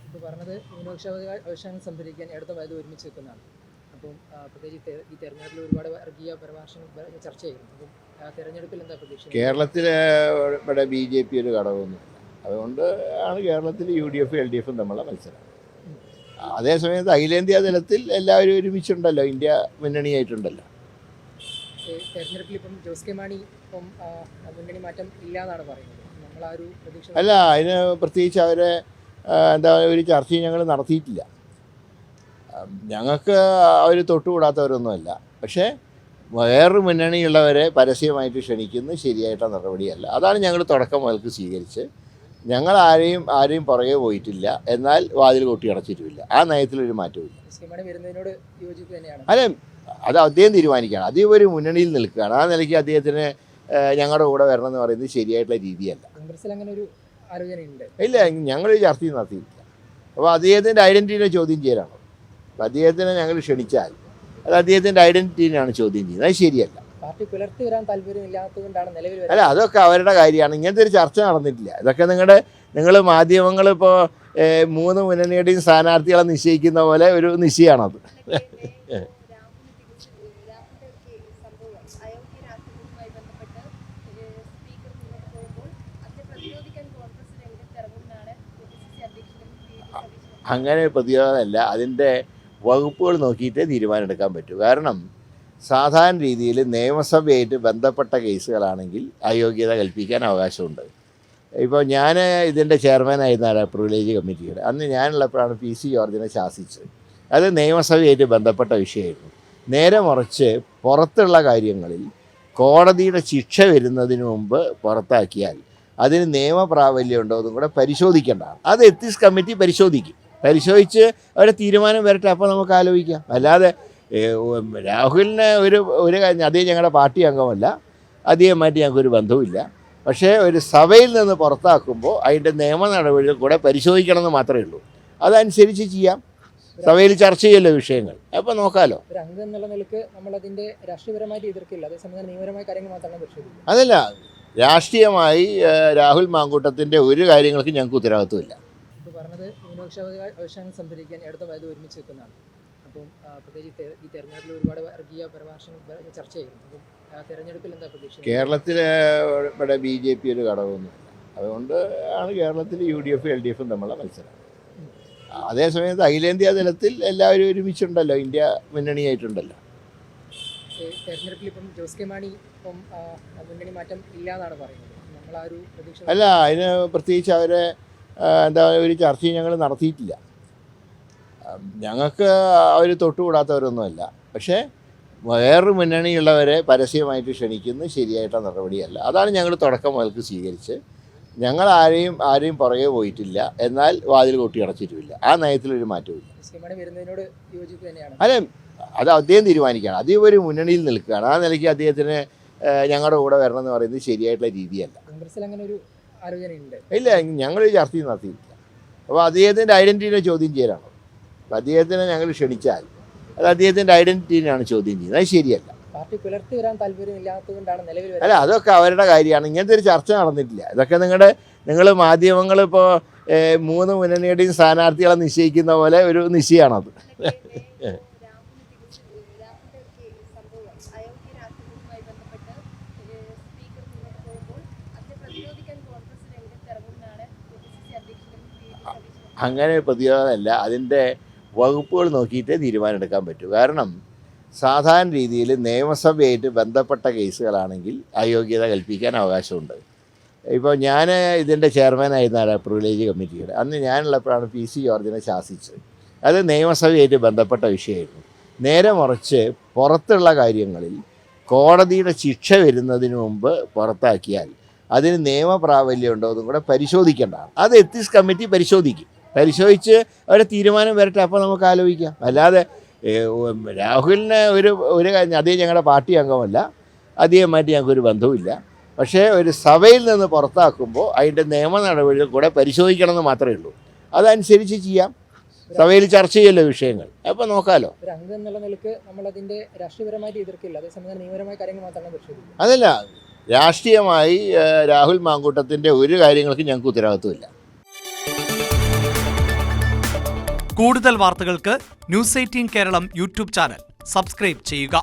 ഇപ്പോൾ പറഞ്ഞത് ന്യൂനപക്ഷാവകാശങ്ങൾ സംഭരിക്കാൻ ഇടതും വലതും ഒരുമിച്ച് നിൽക്കുന്നതാണ്. അപ്പം പ്രത്യേകിച്ച് ഈ തെരഞ്ഞെടുപ്പിൽ ഒരുപാട് വർഗീയ പരാമർശങ്ങൾ ചർച്ച ചെയ്യുന്നു. അപ്പം തെരഞ്ഞെടുപ്പിൽ എന്താ പ്രതീക്ഷ? കേരളത്തിലെ ഇവിടെ BJP ഒരു ഘടകമൊന്നുമില്ല. അതുകൊണ്ട് ആണ് കേരളത്തിൽ UDF LDF തമ്മിലുള്ള മത്സരം. അതേസമയത്ത് അഖിലേന്ത്യാ തലത്തിൽ എല്ലാവരും ഒരുമിച്ചുണ്ടല്ലോ, ഇന്ത്യ മുന്നണിയായിട്ടുണ്ടല്ലോ. തെരഞ്ഞെടുപ്പിൽ ഇപ്പം ജോസ് കെ മാണി ഇപ്പം മുന്നണി മാറ്റം ഇല്ല എന്നാണ് പറയുന്നത്. നമ്മൾ ആ ഒരു പ്രതീക്ഷ അല്ല, അതിന് പ്രത്യേകിച്ച് അവരെ എന്താ ഒരു ചർച്ചയും ഞങ്ങൾ നടത്തിയിട്ടില്ല. ഞങ്ങൾക്ക് അവർ തൊട്ടുകൂടാത്തവരൊന്നുമല്ല. പക്ഷേ വേറൊരു മുന്നണിയുള്ളവരെ പരസ്യമായിട്ട് ക്ഷണിക്കുന്നത് ശരിയായിട്ടുള്ള നടപടിയല്ല. അതാണ് ഞങ്ങൾ തുടക്കം മുതൽക്ക് സ്വീകരിച്ച്. ഞങ്ങൾ ആരെയും പുറകെ പോയിട്ടില്ല, എന്നാൽ വാതിൽ കൊട്ടി അടച്ചിട്ടുമില്ല. ആ നയത്തിലൊരു മാറ്റമില്ല. ജോസ് കെ മാണി വരുന്നതിനോട് യോജിപ്പ് തന്നെയാണ്. അല്ല, അത് അദ്ദേഹം തീരുമാനിക്കുകയാണ്. അദ്ദേഹം ഒരു മുന്നണിയിൽ നിൽക്കുകയാണ്. ആ നിലയ്ക്ക് അദ്ദേഹത്തിന് ഞങ്ങളുടെ കൂടെ വരണം എന്ന് പറയുന്നത് ശരിയായിട്ടുള്ള രീതിയല്ല. കോൺഗ്രസിൽ അങ്ങനെ ഒരു ആലോചനയുണ്ട്. ഇല്ല, ഞങ്ങൾ ചർച്ചയും നടത്തിയിട്ടില്ല. അപ്പോൾ അദ്ദേഹത്തിൻ്റെ ഐഡൻറ്റിറ്റിനെ ചോദ്യം ചെയ്യലാണ്. അപ്പോൾ അദ്ദേഹത്തിനെ ഞങ്ങൾ ക്ഷണിച്ചാൽ അത് അദ്ദേഹത്തിൻ്റെ ഐഡൻറ്റിറ്റിനെയാണ് ചോദ്യം ചെയ്യുന്നത്. അത് ശരിയല്ല. പാർട്ടി പുലർത്തി വരാൻ താല്പര്യമില്ലാത്തതുകൊണ്ടാണ് നിലവിൽ അല്ല, അതൊക്കെ അവരുടെ കാര്യമാണ്. ഇങ്ങനത്തെ ഒരു ചർച്ച നടന്നിട്ടില്ല. ഇതൊക്കെ നിങ്ങൾ മാധ്യമങ്ങളിപ്പോൾ 3 മുന്നണിയുടെയും സ്ഥാനാർത്ഥികളെ നിശ്ചയിക്കുന്ന പോലെ ഒരു നിശ്ചയമാണത്. അങ്ങനെ പ്രതിരോധമല്ല, അതിൻ്റെ വകുപ്പുകൾ നോക്കിയിട്ടേ തീരുമാനമെടുക്കാൻ പറ്റൂ. കാരണം സാധാരണ രീതിയിൽ നിയമസഭയായിട്ട് ബന്ധപ്പെട്ട കേസുകളാണെങ്കിൽ അയോഗ്യത കൽപ്പിക്കാൻ അവകാശമുണ്ട്. ഇപ്പോൾ ഞാൻ ഇതിൻ്റെ ചെയർമാനായിരുന്ന പ്രിവിലേജ് കമ്മിറ്റിയുടെ അന്ന് ഞാനുള്ളപ്പോഴാണ് PC ജോർജിനെ ശാസിച്ചത്. അത് നിയമസഭയായിട്ട് ബന്ധപ്പെട്ട വിഷയമായിരുന്നു. നേരെ മറിച്ച് പുറത്തുള്ള കാര്യങ്ങളിൽ കോടതിയുടെ ശിക്ഷ വരുന്നതിന് മുമ്പ് പുറത്താക്കിയാൽ അതിന് നിയമപ്രാബല്യം ഉണ്ടോ എന്നും കൂടെ പരിശോധിക്കേണ്ടതാണ്. അത് എത്തിക്സ് കമ്മിറ്റി പരിശോധിച്ച് അവരെ തീരുമാനം വരട്ടെ. അപ്പോൾ നമുക്ക് ആലോചിക്കാം. അല്ലാതെ രാഹുലിന് ഒരു കാര്യം, അദ്ദേഹം ഞങ്ങളുടെ പാർട്ടി അംഗമല്ല, അദ്ദേഹമായിട്ട് ഞങ്ങൾക്കൊരു ബന്ധവുമില്ല. പക്ഷേ ഒരു സഭയിൽ നിന്ന് പുറത്താക്കുമ്പോൾ അതിൻ്റെ നിയമ നടപടികൾ കൂടെ പരിശോധിക്കണമെന്ന് മാത്രമേ ഉള്ളൂ. അതനുസരിച്ച് ചെയ്യാം. സഭയിൽ ചർച്ച ചെയ്യല്ലോ വിഷയങ്ങൾ. അപ്പോൾ നോക്കാമല്ലോ. ഒരു അംഗം എന്നുള്ള നിലക്ക് നമ്മളതിൻ്റെ രാഷ്ട്രീയപരമായിട്ട് എതിർക്കില്ല, അതേസമയം നിയമപരമായ കാര്യങ്ങൾ മാത്രമാണ് പരിശോധിക്കുക. അതല്ല, രാഷ്ട്രീയമായി രാഹുൽ മാങ്കൂട്ടത്തിൻ്റെ ഒരു കാര്യങ്ങൾക്കും ഞങ്ങൾക്ക് ഉത്തരവാദിത്വമില്ല. ഇപ്പോൾ പറഞ്ഞത് ന്യൂനപക്ഷാവകാശങ്ങൾ സംഭരിക്കാൻ ഇടതും വലതും ഒരുമിച്ച് നിൽക്കുന്നതാണ്. അപ്പം പ്രത്യേകിച്ച് ഈ തെരഞ്ഞെടുപ്പിൽ ഒരുപാട് വർഗീയ പരാമർശങ്ങൾ ചർച്ച ചെയ്യുന്നു. അപ്പം തെരഞ്ഞെടുപ്പിൽ എന്താ പ്രതീക്ഷ? കേരളത്തിലെ ഇവിടെ BJP ഒരു ഘടകമൊന്നുമില്ല. അതുകൊണ്ട് ആണ് കേരളത്തിൽ UDF LDF തമ്മിലുള്ള മത്സരം. അതേസമയത്ത് അഖിലേന്ത്യാ തലത്തിൽ എല്ലാവരും ഒരുമിച്ചുണ്ടല്ലോ, ഇന്ത്യ മുന്നണിയായിട്ടുണ്ടല്ലോ. തെരഞ്ഞെടുപ്പിൽ ഇപ്പം ജോസ് കെ മാണി ഇപ്പം മുന്നണി മാറ്റം ഇല്ല എന്നാണ് പറയുന്നത്. നമ്മൾ ആ ഒരു പ്രതീക്ഷ അല്ല, അതിന് പ്രത്യേകിച്ച് അവരെ ഒരു ചർച്ചയും ഞങ്ങൾ നടത്തിയിട്ടില്ല. ഞങ്ങൾക്ക് അവർ തൊട്ടുകൂടാത്തവരൊന്നുമല്ല. പക്ഷേ വേറൊരു മുന്നണിയുള്ളവരെ പരസ്യമായിട്ട് ക്ഷണിക്കുന്നത് ശരിയായിട്ടുള്ള നടപടിയല്ല. അതാണ് ഞങ്ങൾ തുടക്കം മുതൽക്ക് സ്വീകരിച്ച്. ഞങ്ങൾ ആരെയും പുറകെ പോയിട്ടില്ല, എന്നാൽ വാതിൽ കൊട്ടി അടച്ചിട്ടുമില്ല. ആ നയത്തിലൊരു മാറ്റമില്ല. ജോസ് കെ മാണി വരുന്നതിനോട് യോജിപ്പ് തന്നെയാണ്. അല്ല, അത് അദ്ദേഹം തീരുമാനിക്കുകയാണ്. അദ്ദേഹം ഒരു മുന്നണിയിൽ നിൽക്കുകയാണ്. ആ നിലയ്ക്ക് അദ്ദേഹത്തിന് ഞങ്ങളുടെ കൂടെ വരണം എന്ന് പറയുന്നത് ശരിയായിട്ടുള്ള രീതിയല്ല. കോൺഗ്രസിൽ അങ്ങനെ ഒരു ആലോചനയുണ്ട്. ഇല്ല, ഞങ്ങൾ ചർച്ചയും നടത്തിയിട്ടില്ല. അപ്പോൾ അദ്ദേഹത്തിൻ്റെ ഐഡൻറ്റിറ്റിനെ ചോദ്യം ചെയ്യലാണ്. അപ്പോൾ അദ്ദേഹത്തിനെ ഞങ്ങൾ ക്ഷണിച്ചാൽ അത് അദ്ദേഹത്തിൻ്റെ ഐഡൻറ്റിറ്റിനെയാണ് ചോദ്യം ചെയ്യുന്നത്. അത് ശരിയല്ല. പാർട്ടി പുലർത്തി വരാൻ താല്പര്യമില്ലാത്തതുകൊണ്ടാണ് നിലവിൽ അല്ല, അതൊക്കെ അവരുടെ കാര്യമാണ്. ഇങ്ങനത്തെ ഒരു ചർച്ച നടന്നിട്ടില്ല. ഇതൊക്കെ നിങ്ങൾ മാധ്യമങ്ങളിപ്പോൾ 3 മുന്നണിയുടെയും സ്ഥാനാർത്ഥികളെ നിശ്ചയിക്കുന്ന പോലെ ഒരു നിശ്ചയമാണത്. അങ്ങനെ പ്രതിരോധമല്ല, അതിൻ്റെ വകുപ്പുകൾ നോക്കിയിട്ടേ തീരുമാനമെടുക്കാൻ പറ്റൂ. കാരണം സാധാരണ രീതിയിൽ നിയമസഭയായിട്ട് ബന്ധപ്പെട്ട കേസുകളാണെങ്കിൽ അയോഗ്യത കൽപ്പിക്കാൻ അവകാശമുണ്ട്. ഇപ്പോൾ ഞാൻ ഇതിൻ്റെ ചെയർമാനായിരുന്ന പ്രിവിലേജ് കമ്മിറ്റിയുടെ അന്ന് ഞാനുള്ളപ്പോഴാണ് PC ജോർജിനെ ശാസിച്ചത്. അത് നിയമസഭയായിട്ട് ബന്ധപ്പെട്ട വിഷയമായിരുന്നു. നേരെ മറിച്ച് പുറത്തുള്ള കാര്യങ്ങളിൽ കോടതിയുടെ ശിക്ഷ വരുന്നതിന് മുമ്പ് പുറത്താക്കിയാൽ അതിന് നിയമപ്രാബല്യം ഉണ്ടോ എന്നും കൂടെ പരിശോധിക്കേണ്ടതാണ്. അത് എത്തിക്സ് കമ്മിറ്റി പരിശോധിച്ച് അവരെ തീരുമാനം വരട്ടെ. അപ്പോൾ നമുക്ക് ആലോചിക്കാം. അല്ലാതെ രാഹുലിന് ഒരു കാര്യം, അദ്ദേഹം ഞങ്ങളുടെ പാർട്ടി അംഗമല്ല, അദ്ദേഹമായിട്ട് ഞങ്ങൾക്കൊരു ബന്ധവുമില്ല. പക്ഷേ ഒരു സഭയിൽ നിന്ന് പുറത്താക്കുമ്പോൾ അതിൻ്റെ നിയമ നടപടികൾ കൂടെ പരിശോധിക്കണമെന്ന് മാത്രമേ ഉള്ളൂ. അതനുസരിച്ച് ചെയ്യാം. സഭയിൽ ചർച്ച ചെയ്യല്ലോ വിഷയങ്ങൾ. അപ്പോൾ നോക്കാമല്ലോ. ഒരു അംഗം എന്നുള്ള നിലക്ക് നമ്മളതിൻ്റെ രാഷ്ട്രീയപരമായിട്ട് എതിർക്കില്ല, അതേസമയം നിയമപരമായ കാര്യങ്ങൾ മാത്രമാണ് പരിശോധിക്കുക. അതല്ല, രാഷ്ട്രീയമായി രാഹുൽ മാങ്കൂട്ടത്തിൻ്റെ ഒരു കാര്യങ്ങൾക്കും ഞങ്ങൾക്ക് ഉത്തരവാദിത്വമില്ല. കൂടുതൽ വാർത്തകൾക്ക് news 18 Keralam YouTube channel subscribe ചെയ്യുക.